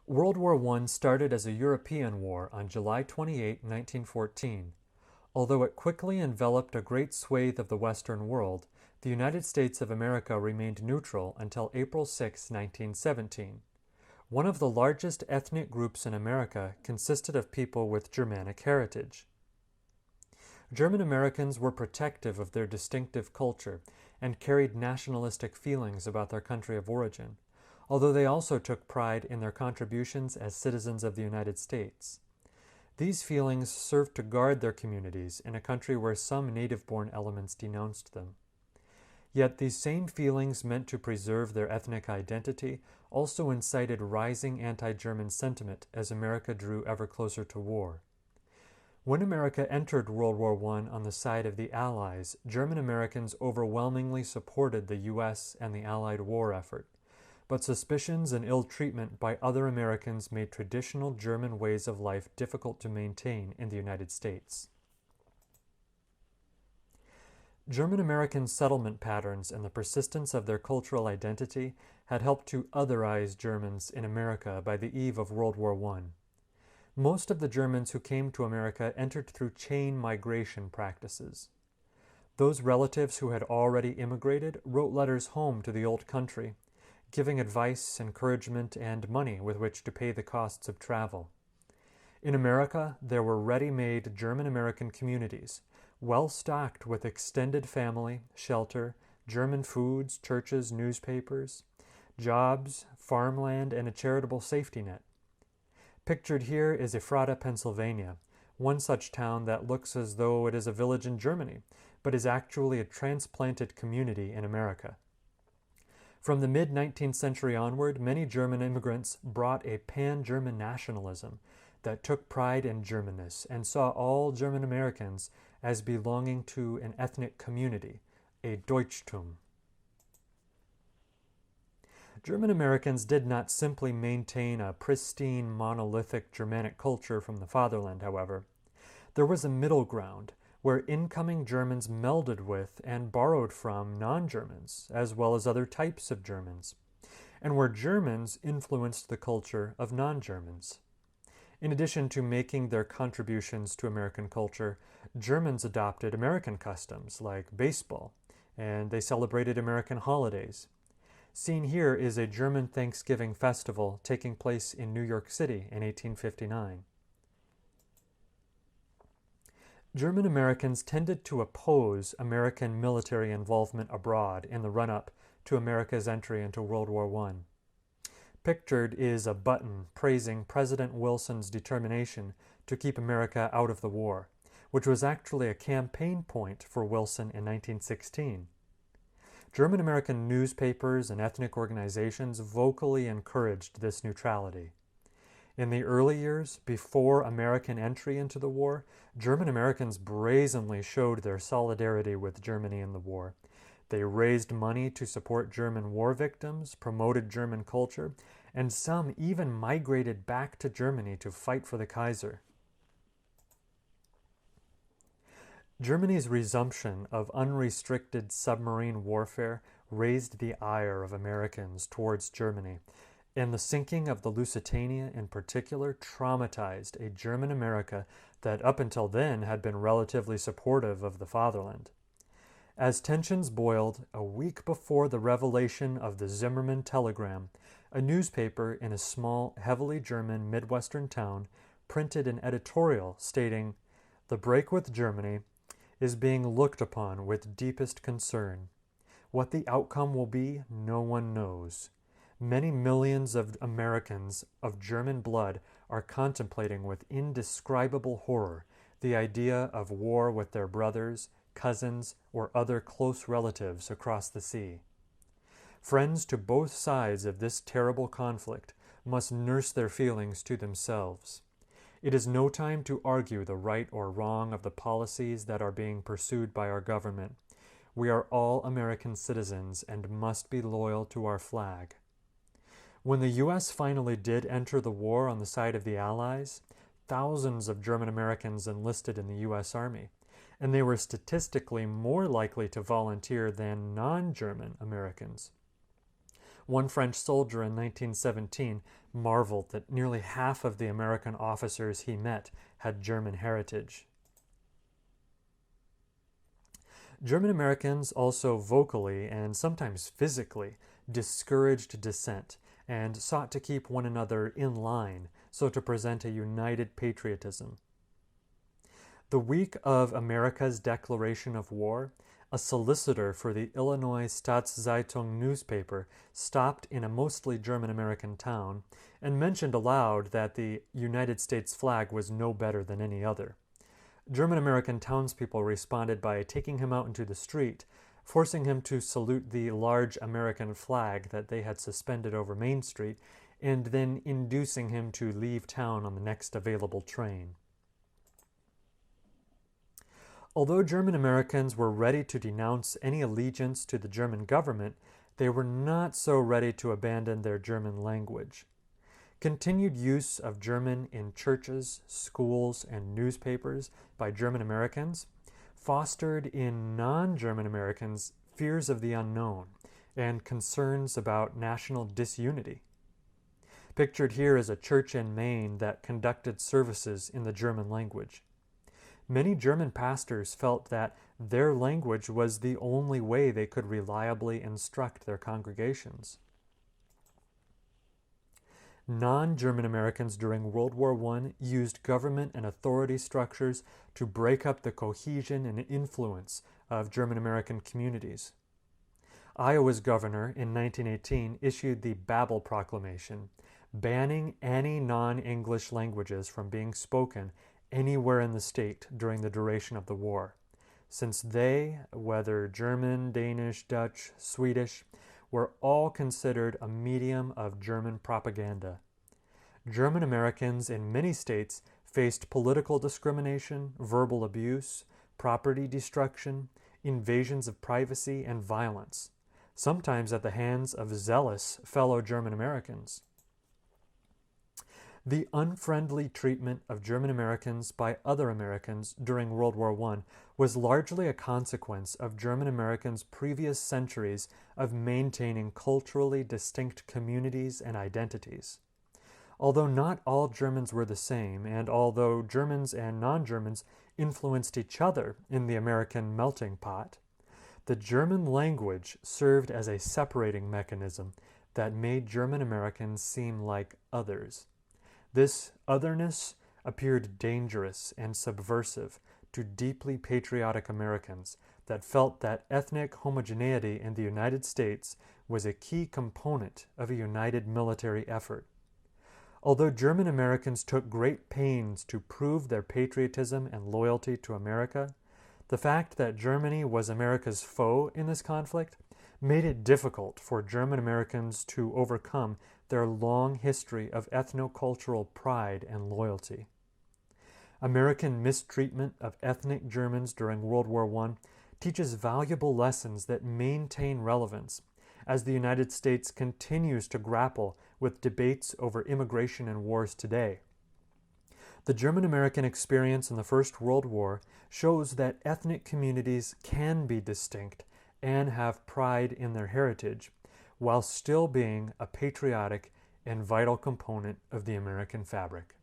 World War I started as a European war on July 28, 1914. Although it quickly enveloped a great swathe of the Western world, the United States of America remained neutral until April 6, 1917. One of the largest ethnic groups in America consisted of people with Germanic heritage. German Americans were protective of their distinctive culture and carried nationalistic feelings about their country of origin, although they also took pride in their contributions as citizens of the United States. These feelings served to guard their communities in a country where some native-born elements denounced them. Yet these same feelings meant to preserve their ethnic identity also incited rising anti-German sentiment as America drew ever closer to war. When America entered World War I on the side of the Allies, German Americans overwhelmingly supported the U.S. and the Allied war effort, but suspicions and ill treatment by other Americans made traditional German ways of life difficult to maintain in the United States. German American settlement patterns and the persistence of their cultural identity had helped to otherize Germans in America by the eve of World War I. Most of the Germans who came to America entered through chain migration practices. Those relatives who had already immigrated wrote letters home to the old country, giving advice, encouragement, and money with which to pay the costs of travel. In America, there were ready-made German-American communities, well-stocked with extended family, shelter, German foods, churches, newspapers, jobs, farmland, and a charitable safety net. Pictured here is Ephrata, Pennsylvania, one such town that looks as though it is a village in Germany, but is actually a transplanted community in America. From the mid-19th century onward, many German immigrants brought a pan-German nationalism that took pride in Germanness and saw all German Americans as belonging to an ethnic community, a Deutschtum. German Americans did not simply maintain a pristine, monolithic Germanic culture from the fatherland, however. There was a middle ground where incoming Germans melded with and borrowed from non-Germans, as well as other types of Germans, and where Germans influenced the culture of non-Germans. In addition to making their contributions to American culture, Germans adopted American customs like baseball, and they celebrated American holidays. Seen here is a German Thanksgiving festival taking place in New York City in 1859. German Americans tended to oppose American military involvement abroad in the run-up to America's entry into World War I. Pictured is a button praising President Wilson's determination to keep America out of the war, which was actually a campaign point for Wilson in 1916. German American newspapers and ethnic organizations vocally encouraged this neutrality. In the early years, before American entry into the war, German Americans brazenly showed their solidarity with Germany in the war. They raised money to support German war victims, promoted German culture, and some even migrated back to Germany to fight for the Kaiser. Germany's resumption of unrestricted submarine warfare raised the ire of Americans towards Germany, and the sinking of the Lusitania in particular traumatized a German America that up until then had been relatively supportive of the fatherland. As tensions boiled, a week before the revelation of the Zimmermann telegram, a newspaper in a small, heavily German Midwestern town printed an editorial stating, "The break with Germany is being looked upon with deepest concern. What the outcome will be, no one knows. Many millions of Americans of German blood are contemplating with indescribable horror the idea of war with their brothers, cousins, or other close relatives across the sea. Friends to both sides of this terrible conflict must nurse their feelings to themselves. It is no time to argue the right or wrong of the policies that are being pursued by our government. We are all American citizens and must be loyal to our flag." When the U.S. finally did enter the war on the side of the Allies, thousands of German Americans enlisted in the U.S. Army, and they were statistically more likely to volunteer than non-German Americans. One French soldier in 1917 marveled that nearly half of the American officers he met had German heritage. German Americans also vocally and sometimes physically discouraged dissent and sought to keep one another in line so to present a united patriotism. The week of America's declaration of war, a solicitor for the Illinois Staatszeitung newspaper stopped in a mostly German-American town and mentioned aloud that the United States flag was no better than any other. German-American townspeople responded by taking him out into the street, forcing him to salute the large American flag that they had suspended over Main Street, and then inducing him to leave town on the next available train. Although German Americans were ready to denounce any allegiance to the German government, they were not so ready to abandon their German language. Continued use of German in churches, schools, and newspapers by German Americans fostered in non-German Americans fears of the unknown and concerns about national disunity. Pictured here is a church in Maine that conducted services in the German language. Many German pastors felt that their language was the only way they could reliably instruct their congregations. Non-German Americans during World War I used government and authority structures to break up the cohesion and influence of German American communities. Iowa's governor in 1918 issued the Babel Proclamation, banning any non-English languages from being spoken anywhere in the state during the duration of the war, since they, whether German, Danish, Dutch, Swedish, were all considered a medium of German propaganda. German Americans in many states faced political discrimination, verbal abuse, property destruction, invasions of privacy, and violence, sometimes at the hands of zealous fellow German Americans. The unfriendly treatment of German Americans by other Americans during World War I was largely a consequence of German Americans' previous centuries of maintaining culturally distinct communities and identities. Although not all Germans were the same, and although Germans and non-Germans influenced each other in the American melting pot, the German language served as a separating mechanism that made German Americans seem like others. This otherness appeared dangerous and subversive to deeply patriotic Americans that felt that ethnic homogeneity in the United States was a key component of a united military effort. Although German Americans took great pains to prove their patriotism and loyalty to America, the fact that Germany was America's foe in this conflict made it difficult for German Americans to overcome their long history of ethnocultural pride and loyalty. American mistreatment of ethnic Germans during World War I teaches valuable lessons that maintain relevance as the United States continues to grapple with debates over immigration and wars today. The German-American experience in the First World War shows that ethnic communities can be distinct and have pride in their heritage, while still being a patriotic and vital component of the American fabric.